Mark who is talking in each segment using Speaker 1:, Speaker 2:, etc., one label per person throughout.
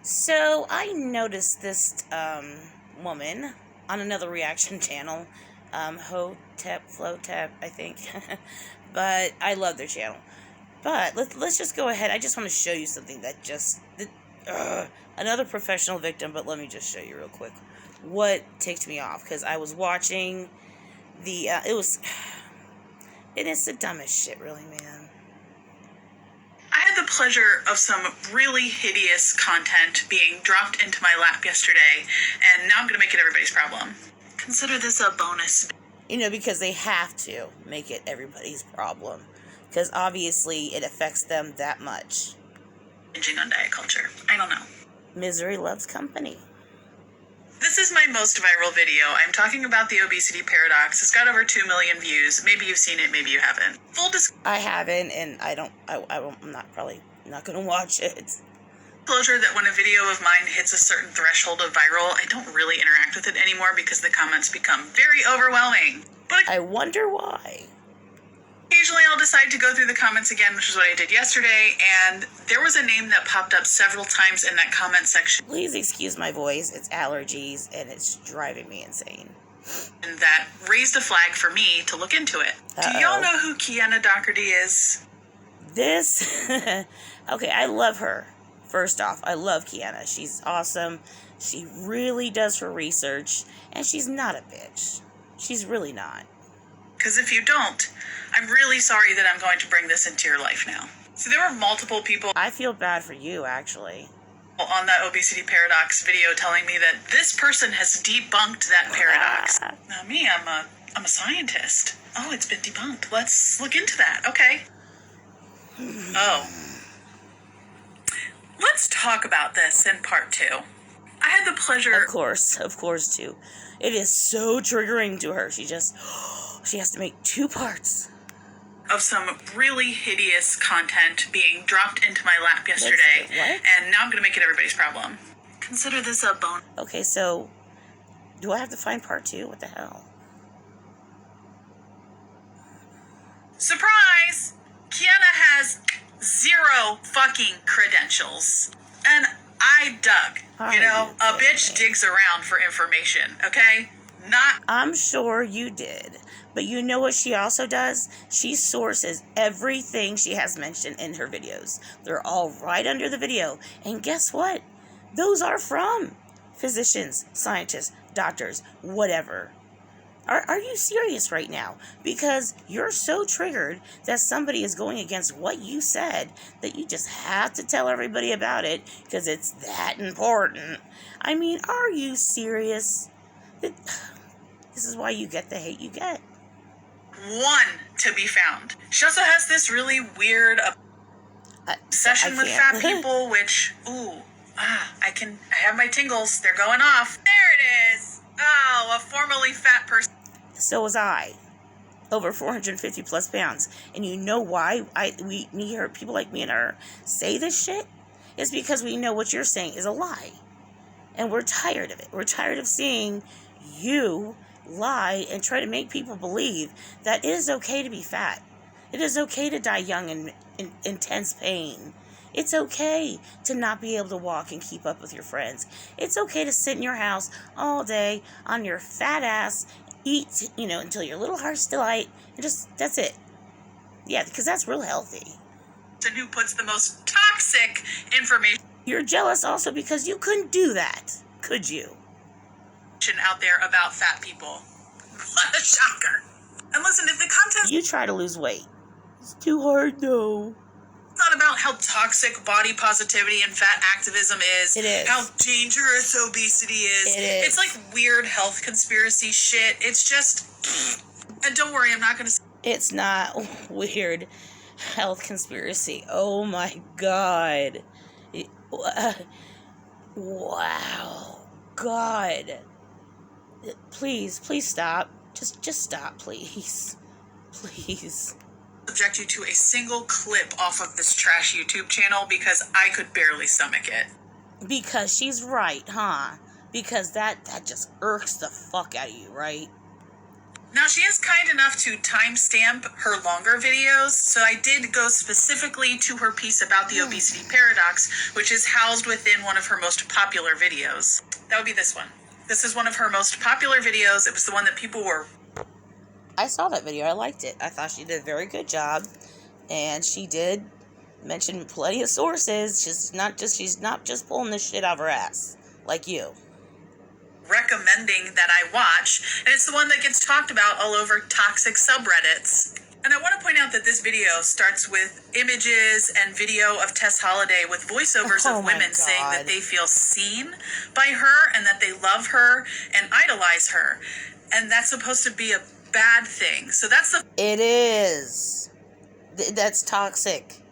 Speaker 1: So I noticed this woman on another reaction channel, Flotep, I think, but I love their channel. But let's just go ahead. I just want to show you something another professional victim. But let me just show you real quick what ticked me off, because I was watching it is the dumbest shit, really, man.
Speaker 2: I had the pleasure of some really hideous content being dropped into my lap yesterday, and now I'm going to make it everybody's problem. Consider this a bonus.
Speaker 1: Because they have to make it everybody's problem, because obviously it affects them that much.
Speaker 2: Binging on diet culture. I don't know.
Speaker 1: Misery loves company.
Speaker 2: This is my most viral video. I'm talking about the obesity paradox. It's got over 2 million views. Maybe you've seen it, maybe you haven't.
Speaker 1: I haven't, and I'm probably not going to watch it.
Speaker 2: Disclosure that when a video of mine hits a certain threshold of viral, I don't really interact with it anymore because the comments become very overwhelming. But
Speaker 1: I wonder why.
Speaker 2: Occasionally I'll decide to go through the comments again, which is what I did yesterday, and there was a name that popped up several times in that comment section.
Speaker 1: Please excuse my voice, it's allergies, and it's driving me insane.
Speaker 2: And that raised a flag for me to look into it. Do y'all know who Kiana Doherty is?
Speaker 1: Okay, I love her. First off, I love Kiana. She's awesome. She really does her research, and she's not a bitch. She's really not.
Speaker 2: Because if you don't, I'm really sorry that I'm going to bring this into your life now. So there were multiple people
Speaker 1: I feel bad for you, actually,
Speaker 2: on that obesity paradox video telling me that this person has debunked that paradox. Now me, I'm a scientist. Oh, it's been debunked. Let's look into that. Okay. Oh. Let's talk about this in part 2. I had the pleasure...
Speaker 1: Of course, too. It is so triggering to her. She has to make 2 parts.
Speaker 2: Of some really hideous content being dropped into my lap yesterday. And now I'm going to make it everybody's problem. Consider this a bonus.
Speaker 1: Okay, so do I have to find part 2? What the hell?
Speaker 2: Surprise! Kiana has 0 fucking credentials. And I dug. A bitch digs around for information, okay?
Speaker 1: I'm sure you did. But you know what she also does? She sources everything she has mentioned in her videos. They're all right under the video. And guess what? Those are from physicians, scientists, doctors, whatever. Are you serious right now? Because you're so triggered that somebody is going against what you said that you just have to tell everybody about it because it's that important. I mean, are you serious? This is why you get the hate you get.
Speaker 2: One to be found. She also has this really weird obsession with fat people, which, I have my tingles. They're going off. There it is. Oh, a formerly fat person.
Speaker 1: So was I. Over 450 plus pounds. And you know why people like me and her say this shit? It's because we know what you're saying is a lie. And we're tired of it. We're tired of seeing you lie and try to make people believe that it is okay to be fat. It is okay to die young and in intense pain. It's okay to not be able to walk and keep up with your friends. It's okay to sit in your house all day on your fat ass, eat, until your little heart's delight, and that's it. Yeah, because that's real healthy.
Speaker 2: And who puts the most toxic information?
Speaker 1: You're jealous also because you couldn't do that, could you?
Speaker 2: Out there about fat people. What a shocker. And listen, if the content...
Speaker 1: You try to lose weight. It's too hard, though.
Speaker 2: It's not about how toxic body positivity and fat activism is.
Speaker 1: It is.
Speaker 2: How dangerous obesity is.
Speaker 1: It is.
Speaker 2: It's like weird health conspiracy shit. It's just... And don't worry, I'm not going to...
Speaker 1: It's not weird health conspiracy. Oh my God. Wow. God. Please stop. Just stop, please. Please.
Speaker 2: Subject you to a single clip off of this trash YouTube channel because I could barely stomach it.
Speaker 1: Because she's right, huh? Because that just irks the fuck out of you, right?
Speaker 2: Now, she is kind enough to timestamp her longer videos, so I did go specifically to her piece about the obesity paradox, which is housed within one of her most popular videos. That would be this one. This is one of her most popular videos. It was the one that people were...
Speaker 1: I saw that video. I liked it. I thought she did a very good job, and she did mention plenty of sources. She's not just pulling this shit out of her ass like you.
Speaker 2: Recommending that I watch, and it's the one that gets talked about all over toxic subreddits. And I want to point out that this video starts with images and video of Tess Holliday with voiceovers of women saying that they feel seen by her and that they love her and idolize her. And that's supposed to be a bad thing. So that's the...
Speaker 1: It is. That's toxic.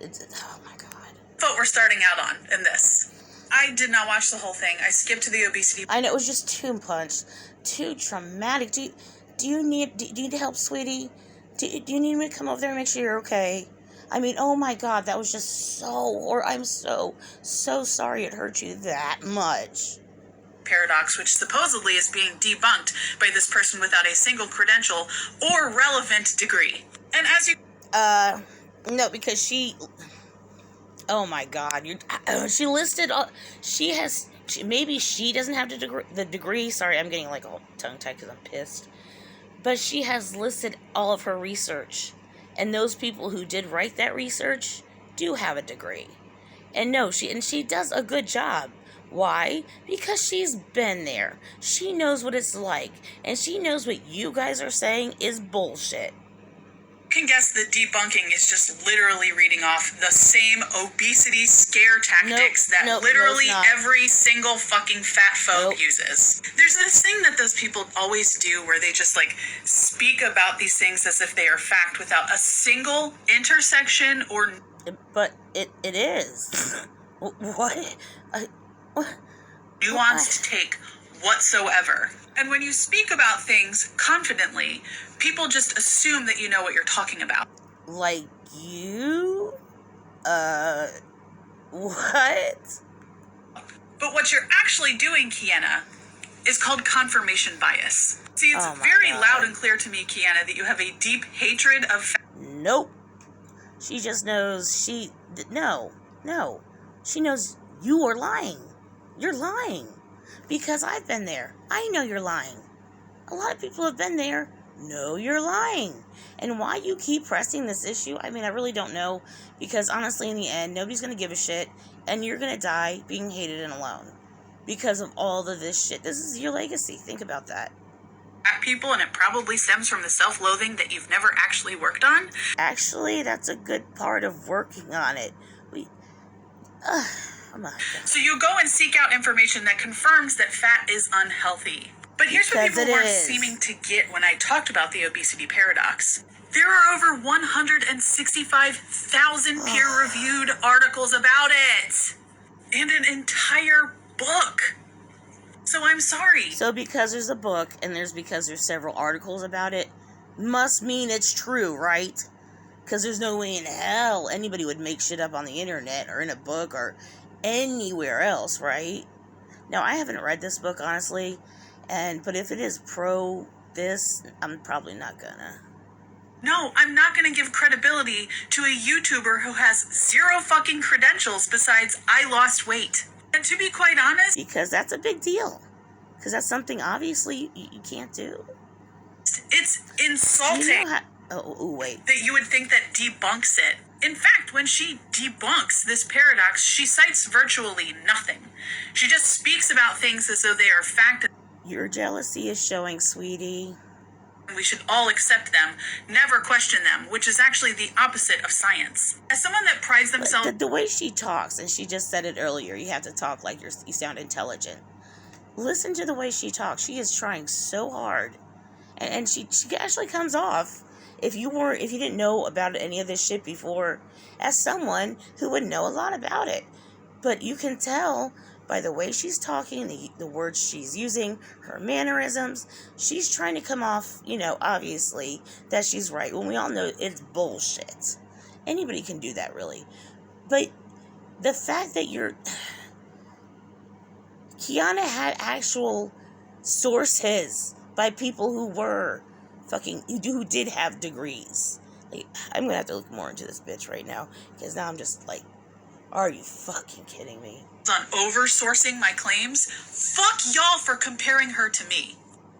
Speaker 1: Oh my God.
Speaker 2: What we're starting out on in this. I did not watch the whole thing. I skipped to the obesity.
Speaker 1: I know, it was just too much, too traumatic. Do you need help, sweetie? Do you need me to come over there and make sure you're okay? I mean, oh my God, that was just so, or I'm so sorry it hurt you that much.
Speaker 2: Paradox, which supposedly is being debunked by this person without a single credential or relevant degree. And as you...
Speaker 1: No, because she... Oh my God! She listed. Maybe she doesn't have the degree. Sorry, I'm getting like all tongue tied because I'm pissed. But she has listed all of her research, and those people who did write that research do have a degree. And no, she does a good job. Why? Because she's been there. She knows what it's like, and she knows what you guys are saying is bullshit.
Speaker 2: Can guess that debunking is just literally reading off the same obesity scare tactics that literally every single fucking fat phobe uses. There's this thing that those people always do where they just like speak about these things as if they are fact without a single intersection or...
Speaker 1: But it is. What?
Speaker 2: Nuanced take whatsoever. And when you speak about things confidently, people just assume that you know what you're talking about.
Speaker 1: Like you? What?
Speaker 2: But what you're actually doing, Kiana, is called confirmation bias. See, it's very loud and clear to me, Kiana, that you have a deep hatred of...
Speaker 1: Nope. She just knows No. She knows you are lying. You're lying. Because I've been there. I know you're lying. A lot of people have been there. No, you're lying. And why you keep pressing this issue, I mean, I really don't know. Because honestly, in the end, nobody's going to give a shit. And you're going to die being hated and alone. Because of all of this shit. This is your legacy. Think about that.
Speaker 2: At people, and it probably stems from the self-loathing that you've never actually worked on.
Speaker 1: Actually, that's a good part of working on it. Oh my God.
Speaker 2: So you go and seek out information that confirms that fat is unhealthy. But here's what people weren't seeming to get when I talked about the obesity paradox. There are over 165,000 peer-reviewed articles about it. And an entire book. So I'm sorry.
Speaker 1: So because there's a book and because there's several articles about it, must mean it's true, right? Because there's no way in hell anybody would make shit up on the internet or in a book or anywhere else, right? Now, I haven't read this book, honestly, but if it is pro this, I'm probably not gonna.
Speaker 2: No, I'm not gonna give credibility to a YouTuber who has zero fucking credentials besides I lost weight. And to be quite honest...
Speaker 1: Because that's a big deal. Because that's something, obviously, you can't do.
Speaker 2: It's insulting
Speaker 1: wait.
Speaker 2: That you would think that debunks it. In fact, when she debunks this paradox, she cites virtually nothing. She just speaks about things as though they are fact.
Speaker 1: Your jealousy is showing, sweetie.
Speaker 2: We should all accept them, never question them, which is actually the opposite of science. As someone that prides themselves...
Speaker 1: The way she talks, and she just said it earlier, you have to talk like you sound intelligent. Listen to the way she talks. She is trying so hard. And she actually comes off, if you didn't know about any of this shit before, as someone who would know a lot about it. But you can tell by the way she's talking, the words she's using, her mannerisms, she's trying to come off, obviously, that she's right, when we all know it's bullshit. Anybody can do that, really. But the fact that Kiana had actual sources by people who were who did have degrees. Like, I'm gonna have to look more into this bitch right now, because now I'm just like, are you fucking kidding me?
Speaker 2: On oversourcing my claims. Fuck y'all for comparing her to me.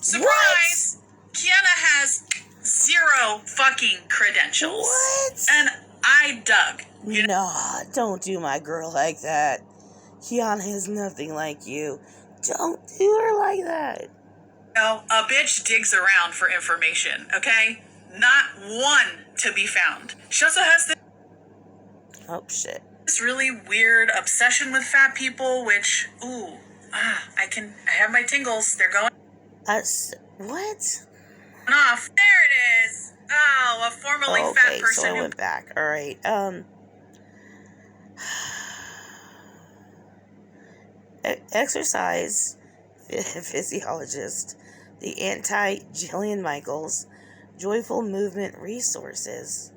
Speaker 2: Surprise! What? Kiana has 0 fucking credentials.
Speaker 1: What?
Speaker 2: And I dug.
Speaker 1: Nah, don't do my girl like that. Kiana is nothing like you. Don't do her like that.
Speaker 2: No, a bitch digs around for information, okay? Not one to be found. She also has this...
Speaker 1: Oh, shit.
Speaker 2: This really weird obsession with fat people, which, I have my tingles. They're going...
Speaker 1: What?
Speaker 2: Off. There it is. Oh, a formerly fat person.
Speaker 1: So I went back. All right. Exercise physiologist, the anti-Jillian Michaels, Joyful Movement Resources.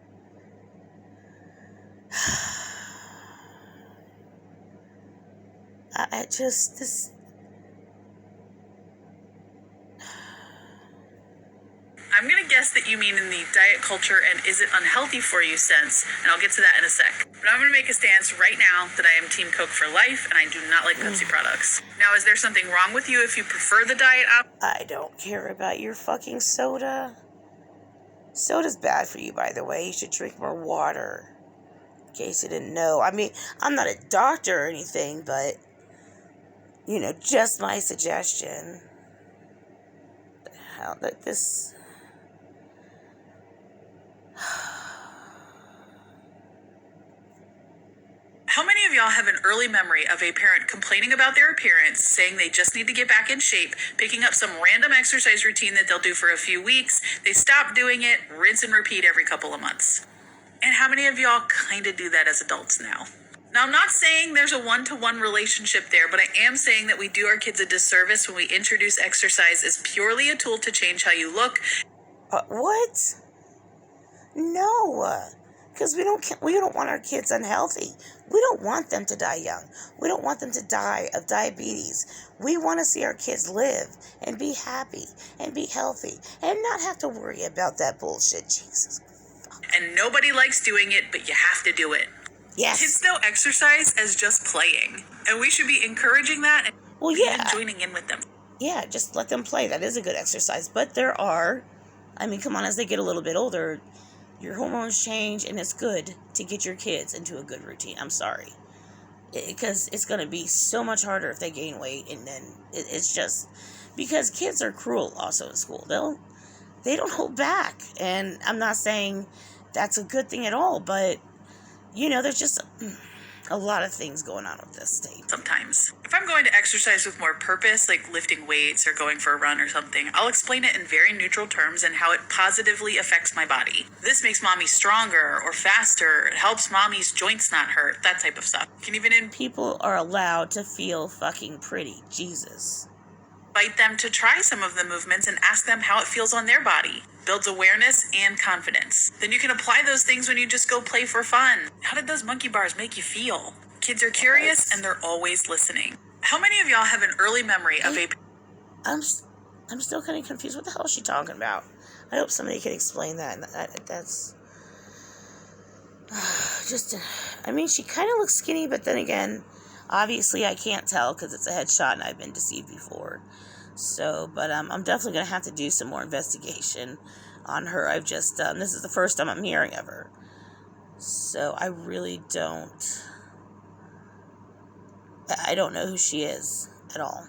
Speaker 2: I'm going to guess that you mean in the diet culture and is it unhealthy for you sense, and I'll get to that in a sec. But I'm going to make a stance right now that I am Team Coke for life, and I do not like Pepsi products. Now, is there something wrong with you if you prefer the diet option?
Speaker 1: I don't care about your fucking soda. Soda's bad for you, by the way. You should drink more water. In case you didn't know. I mean, I'm not a doctor or anything, but, just my suggestion. The hell, this...
Speaker 2: How many of y'all have an early memory of a parent complaining about their appearance, saying they just need to get back in shape, picking up some random exercise routine that they'll do for a few weeks, they stop doing it, rinse and repeat every couple of months? And how many of y'all kind of do that as adults now? Now, I'm not saying there's a one-to-one relationship there, but I am saying that we do our kids a disservice when we introduce exercise as purely a tool to change how you look.
Speaker 1: What? No, because we don't want our kids unhealthy. We don't want them to die young. We don't want them to die of diabetes. We want to see our kids live and be happy and be healthy and not have to worry about that bullshit. Jesus.
Speaker 2: And nobody likes doing it, but you have to do it.
Speaker 1: Yes.
Speaker 2: Kids know exercise as just playing, and we should be encouraging that and joining in with them.
Speaker 1: Yeah, just let them play. That is a good exercise. But there are, come on, as they get a little bit older, your hormones change, and it's good to get your kids into a good routine. I'm sorry. Because it's going to be so much harder if they gain weight, and then it's just... Because kids are cruel also in school. They don't hold back. And I'm not saying that's a good thing at all, but, there's just a lot of things going on with this state.
Speaker 2: Sometimes. If I'm going to exercise with more purpose, like lifting weights or going for a run or something, I'll explain it in very neutral terms and how it positively affects my body. This makes mommy stronger or faster. It helps mommy's joints not hurt. That type of stuff.
Speaker 1: People are allowed to feel fucking pretty. Jesus.
Speaker 2: Invite them to try some of the movements and ask them how it feels on their body. Builds awareness and confidence. Then you can apply those things when you just go play for fun. How did those monkey bars make you feel? Kids are curious and they're always listening. How many of y'all have an early memory of a...
Speaker 1: I'm still kind of confused. What the hell is she talking about? I hope somebody can explain that. That's... she kind of looks skinny, but then again, obviously I can't tell because it's a headshot and I've been deceived before. So, but I'm definitely going to have to do some more investigation on her. I've just, this is the first time I'm hearing of her. So I really don't know who she is at all.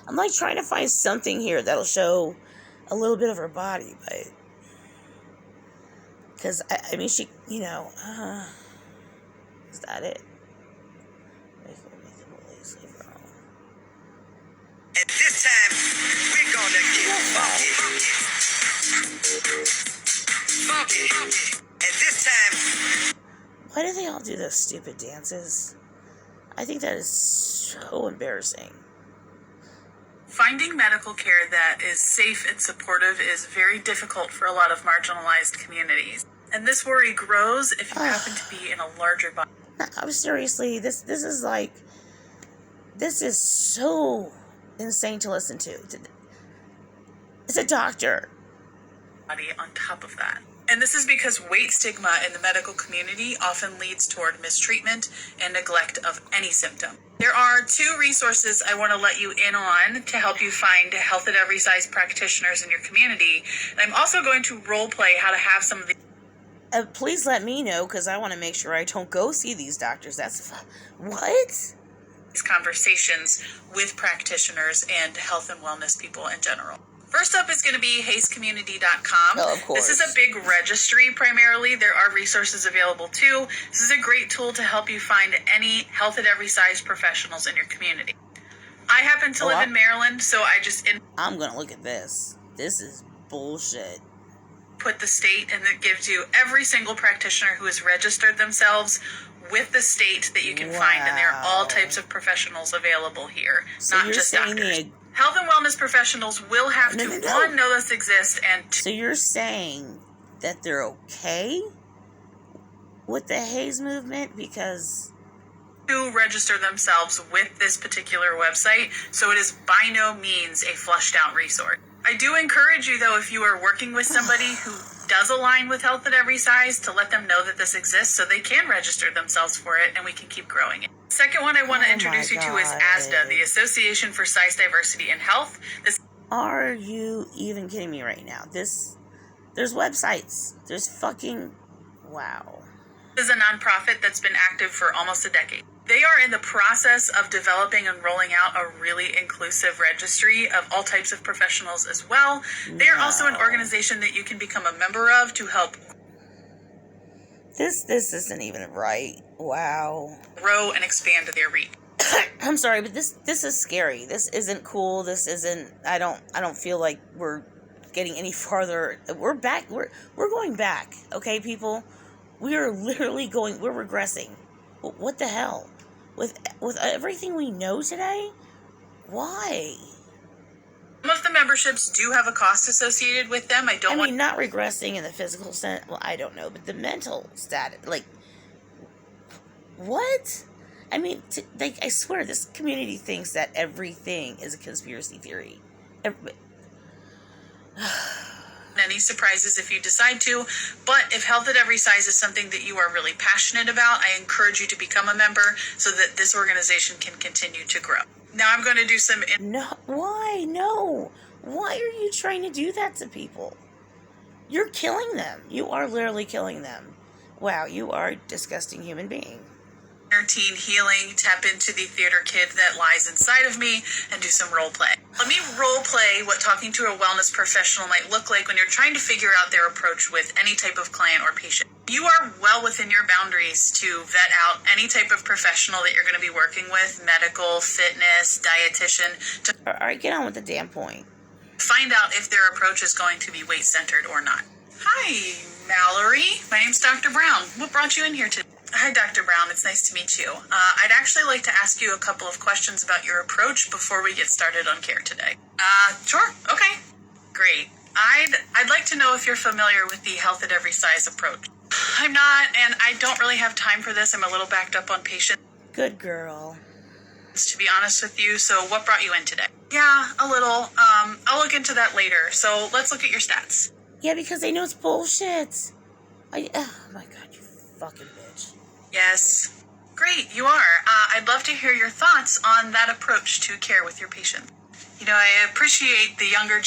Speaker 1: I'm like trying to find something here that'll show a little bit of her body, but, because, she, is that it?
Speaker 3: And this time, we're gonna get funky. And this time...
Speaker 1: Why do they all do those stupid dances? I think that is so embarrassing.
Speaker 2: Finding medical care that is safe and supportive is very difficult for a lot of marginalized communities. And this worry grows if you happen to be in a larger body.
Speaker 1: I'm seriously, this is so insane to listen to. It's a doctor.
Speaker 2: On top of that. And this is because weight stigma in the medical community often leads toward mistreatment and neglect of any symptom. There are 2 resources I want to let you in on to help you find health at every size practitioners in your community. And I'm also going to role play how to have some of the
Speaker 1: please let me know, because I want to make sure I don't go see these doctors. That's what?
Speaker 2: These conversations with practitioners and health and wellness people in general. First up is going to be HAEScommunity.com.
Speaker 1: Oh, of course.
Speaker 2: This is a big registry primarily. There are resources available too. This is a great tool to help you find any health at every size professionals in your community. I happen to live in Maryland, so I just
Speaker 1: I'm going to look at this. This is bullshit.
Speaker 2: Put the state, and it gives you every single practitioner who has registered themselves with the state that you can find, and there are all types of professionals available here,
Speaker 1: so
Speaker 2: not just doctors. Health and wellness professionals will have to, one, know this exists, and two...
Speaker 1: So you're saying that they're okay with the HAES movement because...
Speaker 2: to register themselves with this particular website, so it is by no means a flushed out resource. I do encourage you, though, if you are working with somebody who does align with health at every size, to let them know that this exists so they can register themselves for it and we can keep growing it. Second one I want to introduce you to is ASDA, the Association for Size Diversity in Health.
Speaker 1: Are you even kidding me right now? There's websites. There's fucking... Wow.
Speaker 2: This is a nonprofit that's been active for almost a decade. They are in the process of developing and rolling out a really inclusive registry of all types of professionals as well. They are also an organization that you can become a member of to help.
Speaker 1: This isn't even right. Wow.
Speaker 2: Grow and expand their reach.
Speaker 1: I'm sorry, but this is scary. This isn't cool. This isn't... I don't feel like we're getting any farther. We're back. We're going back. Okay, people? We are literally going... We're regressing. What the hell? With everything we know today? Why?
Speaker 2: Some of the memberships do have a cost associated with them. I mean,
Speaker 1: not regressing in the physical sense. Well, I don't know, but the mental status. Like, what? I mean, I swear, this community thinks that everything is a conspiracy theory.
Speaker 2: Any surprises if you decide to, but if health at every size is something that you are really passionate about, I encourage you to become a member so that this organization can continue to grow. Now I'm going to do some...
Speaker 1: No, why? No. Why are you trying to do that to people? You're killing them. You are literally killing them. Wow, you are a disgusting human being.
Speaker 2: Teen healing, tap into the theater kid that lies inside of me, and do some role play. Let me role play what talking to a wellness professional might look like when you're trying to figure out their approach with any type of client or patient. You are well within your boundaries to vet out any type of professional that you're going to be working with, medical, fitness, dietitian.
Speaker 1: All right, get on with the damn point.
Speaker 2: Find out if their approach is going to be weight-centered or not. Hi, Mallory. My name's Dr. Brown. What brought you in here today? Hi, Dr. Brown. It's nice to meet you. I'd actually like to ask you a couple of questions about your approach before we get started on care today. Sure. Okay. Great. I'd like to know if you're familiar with the health at every size approach. I'm not, and I don't really have time for this. I'm a little backed up on patients.
Speaker 1: Good girl.
Speaker 2: To be honest with you, so what brought you in today? Yeah, a little. I'll look into that later. So let's look at your stats.
Speaker 1: Yeah, because they know it's bullshit. Oh my god, you fucking bitch.
Speaker 2: Yes. Great, you are. I'd love to hear your thoughts on that approach to care with your patient. You know, I appreciate the younger